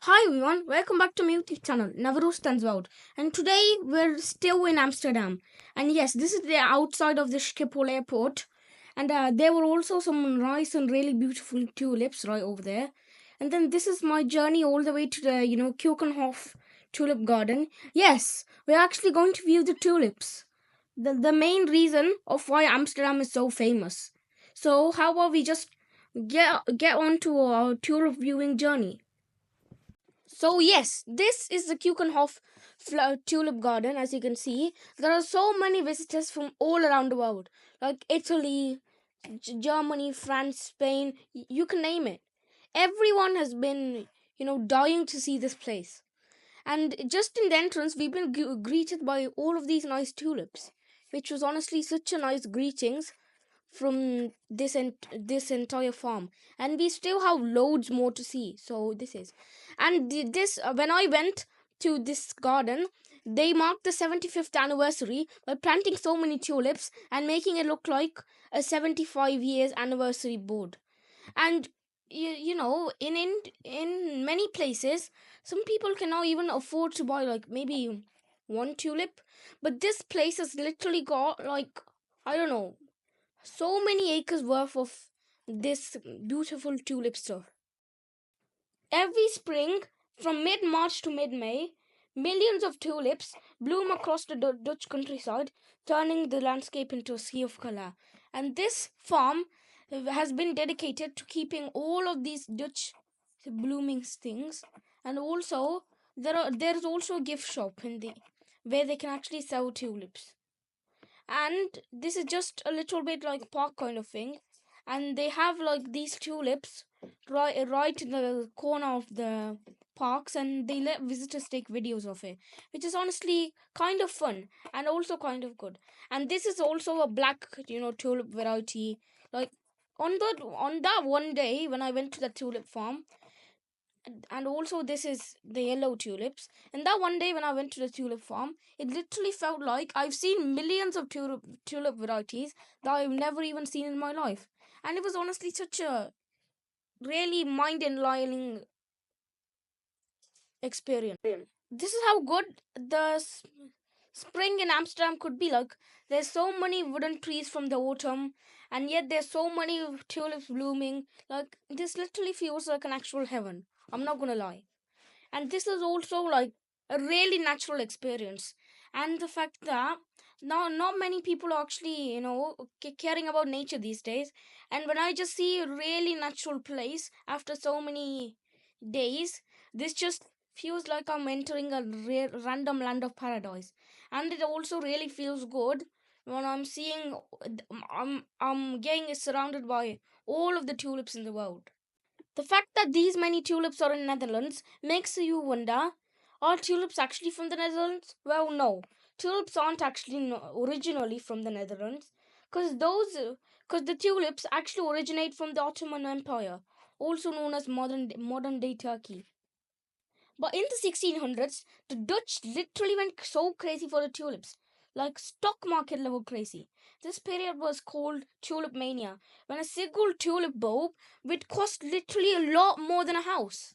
Hi everyone, welcome back to my YouTube channel, Navirusithan's World. And today we're still in Amsterdam. And yes, this is the outside of the Schiphol airport. And there were also some nice and really beautiful tulips right over there. And then this is my journey all the way to the, Keukenhof tulip garden. Yes, we're actually going to view the tulips. The main reason of why Amsterdam is so famous. So how about we just get on to our tulip viewing journey. So yes, this is the Keukenhof tulip garden. As you can see, there are so many visitors from all around the world, like Italy, Germany, France, Spain. You can name it. Everyone has been, dying to see this place. And just in the entrance, we've been greeted by all of these nice tulips, which was honestly such a nice greetings from this entire farm, and we still have loads more to see. So this is, and this when I went to this garden, they marked the 75th anniversary by planting so many tulips and making it look like a 75 years anniversary board. And in many places, some people cannot even afford to buy like maybe one tulip, but this place has literally got like, I don't know, so many acres worth of this beautiful tulip stuff. Every spring, from mid March to mid May, millions of tulips bloom across the Dutch countryside, turning the landscape into a sea of color. And this farm has been dedicated to keeping all of these Dutch blooming things. And also, there's also a gift shop in the where they can actually sell tulips. And this is just a little bit like park kind of thing, and they have like these tulips right in the corner of the parks, and they let visitors take videos of it, which is honestly kind of fun and also kind of good. And this is also a black, tulip variety. Like on that one day when I went to the tulip farm, and also this is the yellow tulips. And that one day when I went to the tulip farm, it literally felt like I've seen millions of tulip varieties that I've never even seen in my life. And it was honestly such a really mind-enlightening experience. This is how good the spring in Amsterdam could be. Like, there's so many wooden trees from the autumn, and yet there's so many tulips blooming. Like, this literally feels like an actual heaven. I'm not gonna lie. And this is also like a really natural experience. And the fact that now not many people are actually, caring about nature these days. And when I just see a really natural place after so many days, this just feels like I'm entering a random land of paradise. And it also really feels good when I'm seeing, I'm getting surrounded by all of the tulips in the world. The fact that these many tulips are in Netherlands makes you wonder, are tulips actually from the Netherlands? Well, no. Tulips aren't actually originally from the Netherlands, because the tulips actually originate from the Ottoman Empire, also known as modern day Turkey. But in the 1600s, the Dutch literally went so crazy for the tulips, like stock market level crazy. This period was called tulip mania, when a single tulip bulb would cost literally a lot more than a house.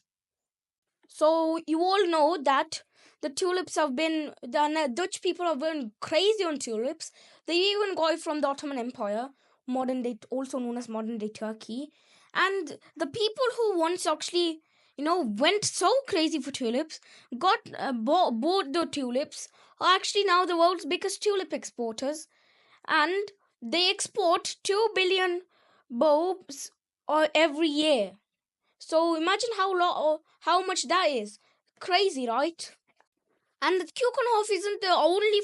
So you all know that the Dutch people have been crazy on tulips. They even got it from the Ottoman Empire, modern day, also known as modern day Turkey. And the people who once actually, went so crazy for tulips, bought the tulips, are actually now the world's biggest tulip exporters, and they export 2 billion bulbs every year. So imagine how much that is. Crazy, right? And the Keukenhof isn't the only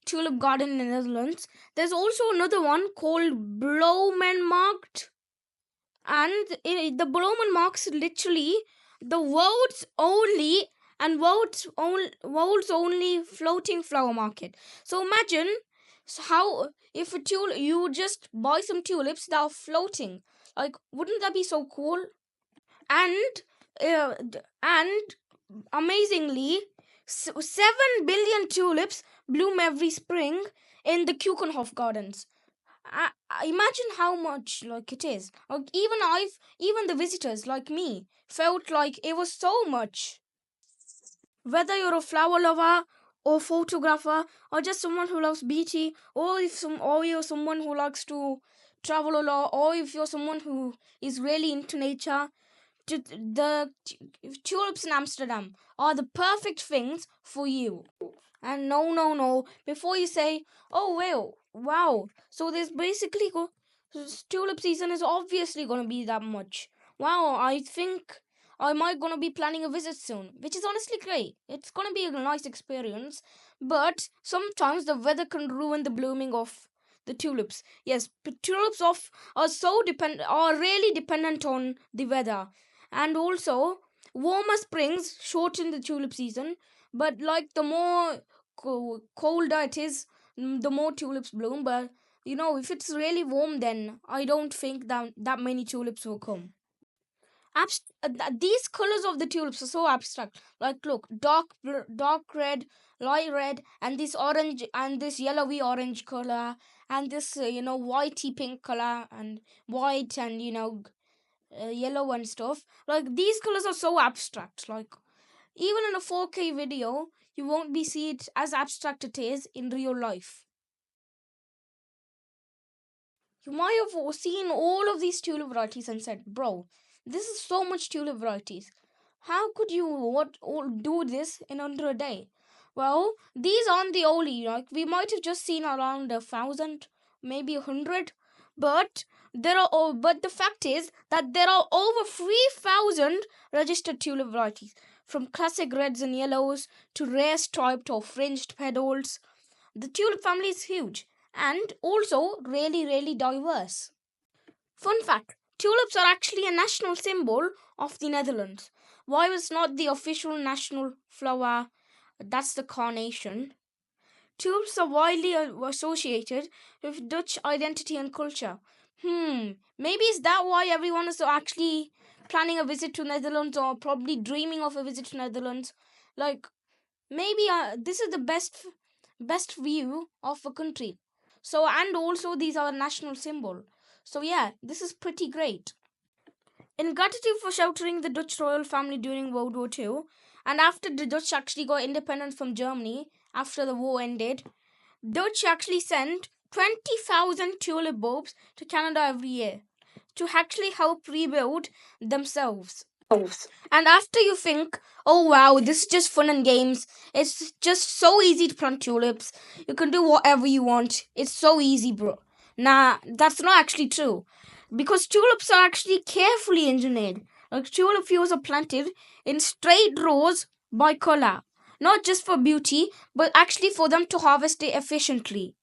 tulip garden in the Netherlands. There's also another one called Bloemenmarkt. And the Bloemenmarkt is literally the world's only floating flower market. So imagine how if you would just buy some tulips that are floating. Like, wouldn't that be so cool? And and amazingly, 7 billion tulips bloom every spring in the Keukenhof gardens. Imagine how much like it is. Like, even the visitors like me felt like it was so much. Whether you're a flower lover or photographer or just someone who loves beauty, or you're someone who likes to travel a lot, or if you're someone who is really into nature, the tulips in Amsterdam are the perfect things for you. And no. Before you say, oh, well, wow. So there's basically tulip season is obviously going to be that much. Wow, I think I might going to be planning a visit soon, which is honestly great. It's going to be a nice experience. But sometimes the weather can ruin the blooming of the tulips. Yes, but tulips are really dependent on the weather. And also, warmer springs shorten the tulip season, but like the more colder it is, the more tulips bloom. But if it's really warm, then I don't think that many tulips will come. These colors of the tulips are so abstract. Like, look, dark red, light red, and this orange, and this yellowy orange color, and this whitey pink color, and white, and yellow and stuff. Like, these colors are so abstract. Like, even in a 4K video, you won't be see it as abstract it is in real life. You might have seen all of these tulip varieties and said, bro, this is so much tulip varieties. How could you do this in under a day? Well, these aren't the only. Like, we might have just seen around 1,000, maybe 100, but but the fact is that there are over 3,000 registered tulip varieties, from classic reds and yellows to rare striped or fringed petals. The tulip family is huge and also really, really diverse. Fun fact, tulips are actually a national symbol of the Netherlands. While it's not the official national flower, that's the carnation. Tulips are widely associated with Dutch identity and culture. Maybe is that why everyone is actually planning a visit to Netherlands or probably dreaming of a visit to Netherlands? Like, maybe this is the best view of a country. So, and also these are a national symbol. So yeah, this is pretty great. In gratitude for sheltering the Dutch royal family during World War II, and after the Dutch actually got independence from Germany after the war ended, Dutch actually sent 20,000 tulip bulbs to Canada every year to actually help rebuild themselves. And after you think, oh wow, this is just fun and games, it's just so easy to plant tulips, you can do whatever you want, it's so easy, bro. Nah, that's not actually true. Because tulips are actually carefully engineered. Like, tulip fields are planted in straight rows by color, not just for beauty, but actually for them to harvest it efficiently.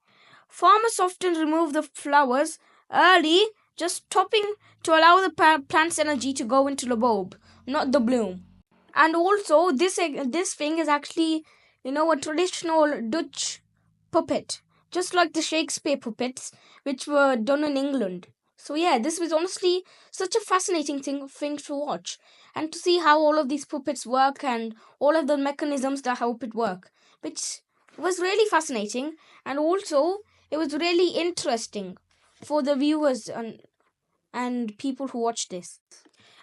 Farmers often remove the flowers early, just topping to allow the plant's energy to go into the bulb, not the bloom. And also, this thing is actually, a traditional Dutch puppet, just like the Shakespeare puppets, which were done in England. So yeah, this was honestly such a fascinating thing to watch, and to see how all of these puppets work and all of the mechanisms that help it work, which was really fascinating, and also it was really interesting for the viewers and people who watch this.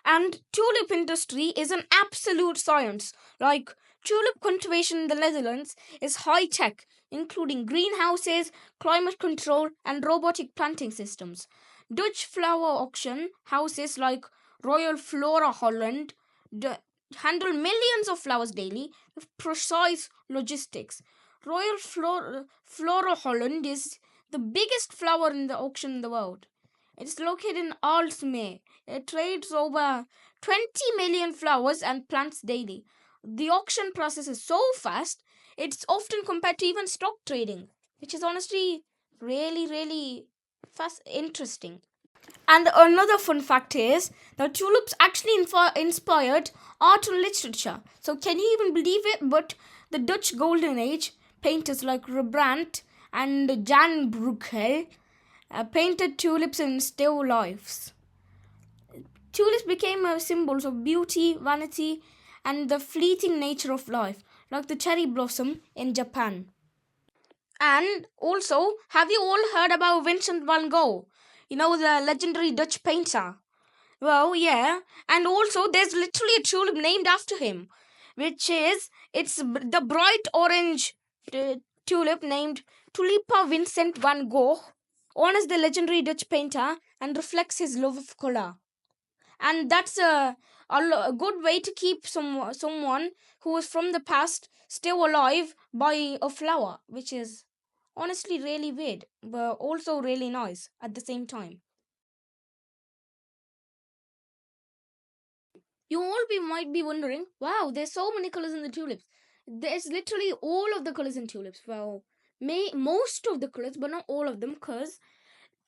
And tulip industry is an absolute science. Like, tulip cultivation in the Netherlands is high tech, including greenhouses, climate control, and robotic planting systems. Dutch flower auction houses like Royal Flora Holland handle millions of flowers daily with precise logistics. Flora Holland is the biggest flower in the auction in the world. It's located in Aalsmeer. It trades over 20 million flowers and plants daily. The auction process is so fast, it's often compared to even stock trading, which is honestly really, really interesting. And another fun fact is that tulips actually inspired art and literature. So, can you even believe it? But the Dutch Golden Age painters like Rembrandt and Jan Brueghel painted tulips in still lifes. Tulips became symbols of beauty, vanity, and the fleeting nature of life, like the cherry blossom in Japan. And also, have you all heard about Vincent van Gogh? The legendary Dutch painter. Well, yeah, and also there's literally a tulip named after him. which is the bright orange uh, tulip named Tulipa Vincent van Gogh honors the legendary Dutch painter and reflects his love of color. And that's a good way to keep someone who is from the past still alive by a flower, which is honestly really weird, but also really nice at the same time. You all might be wondering, wow, there's so many colors in the tulips. There's literally all of the colors in tulips. Well, most of the colors, but not all of them, because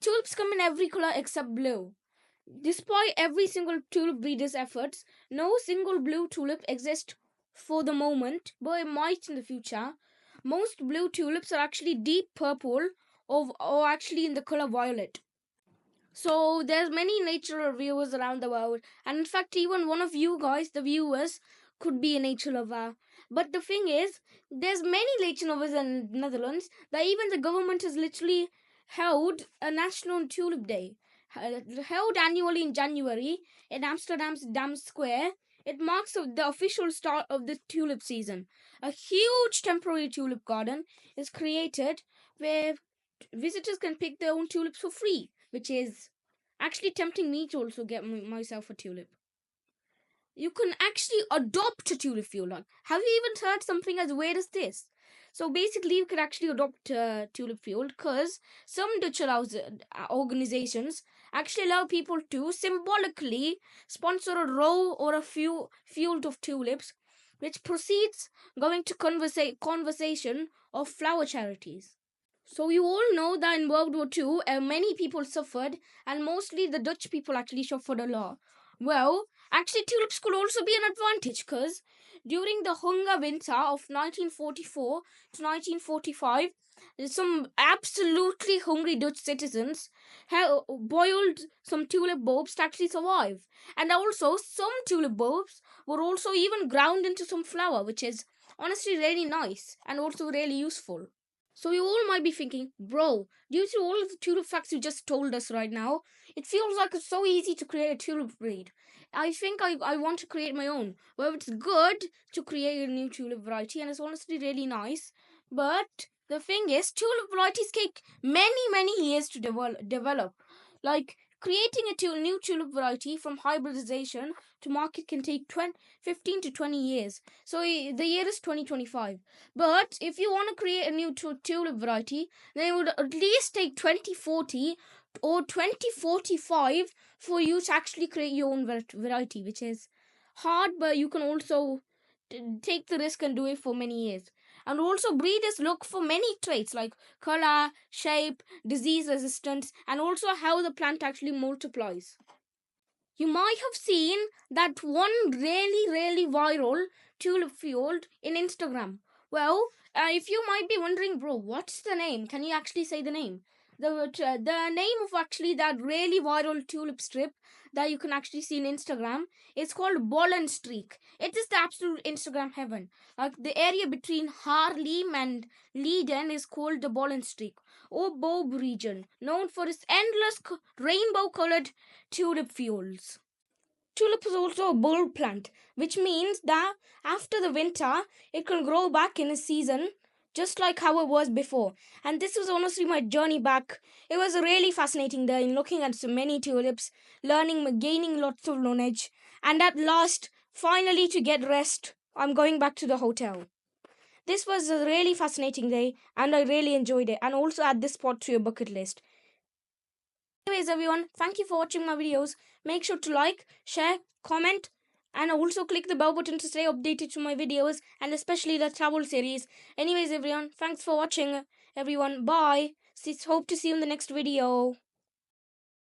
tulips come in every color except blue. Despite every single tulip breeder's efforts, no single blue tulip exists for the moment, but it might in the future. Most blue tulips are actually deep purple or actually in the color violet. So there's many nature reviewers around the world, and in fact, even one of you guys, the viewers, could be a nature lover. But the thing is, there's many nature lovers in Netherlands that even the government has literally held a National Tulip Day, held annually in January in Amsterdam's Dam Square. It marks the official start of the tulip season. A huge temporary tulip garden is created where visitors can pick their own tulips for free, which is actually tempting me to also get myself a tulip. You can actually adopt a tulip if you like. Have you even heard something as weird as this? So basically, you could actually adopt a tulip field because some Dutch organizations actually allow people to symbolically sponsor a row or a few field of tulips, which proceeds going to conversation of flower charities. So you all know that in World War II, many people suffered, and mostly the Dutch people actually suffered a lot. Well, actually, tulips could also be an advantage because during the Hunger Winter of 1944 to 1945, some absolutely hungry Dutch citizens boiled some tulip bulbs to actually survive. And also, some tulip bulbs were also even ground into some flour, which is honestly really nice and also really useful. So you all might be thinking, bro, due to all of the tulip facts you just told us right now, it feels like it's so easy to create a tulip breed. I think I want to create my own. Well, it's good to create a new tulip variety and it's honestly really nice. But the thing is, tulip varieties take many years to develop. Like, creating a new tulip variety from hybridization to market can take 15 to 20 years. So the year is 2025. But if you want to create a new tulip variety, then it would at least take 2040 or 2045 for you to actually create your own variety, which is hard, but you can also take the risk and do it for many years. And also, breeders look for many traits like color, shape, disease resistance, and also how the plant actually multiplies. You might have seen that one really viral tulip field in Instagram. Well, if you might be wondering, bro, what's the name? Can you actually say the name? The name of actually that really viral tulip strip that you can actually see in Instagram, it's called Ball and Streak. It is the absolute Instagram heaven. Like the area between Haarlem and Leiden is called the Ball and Streak or Bob region, known for its endless rainbow-colored tulip fields. Tulip is also a bulb plant, which means that after the winter, it can grow back in a season, just like how it was before. And this was honestly my journey back. It was a really fascinating day in looking at so many tulips, learning, gaining lots of knowledge, and at last, finally to get rest, I'm going back to the hotel. This was a really fascinating day, and I really enjoyed it, and also add this spot to your bucket list. Anyways, everyone, thank you for watching my videos. Make sure to like, share, comment, and also click the bell button to stay updated to my videos and especially the travel series. Anyways, everyone, thanks for watching, everyone. Bye. Hope to see you in the next video.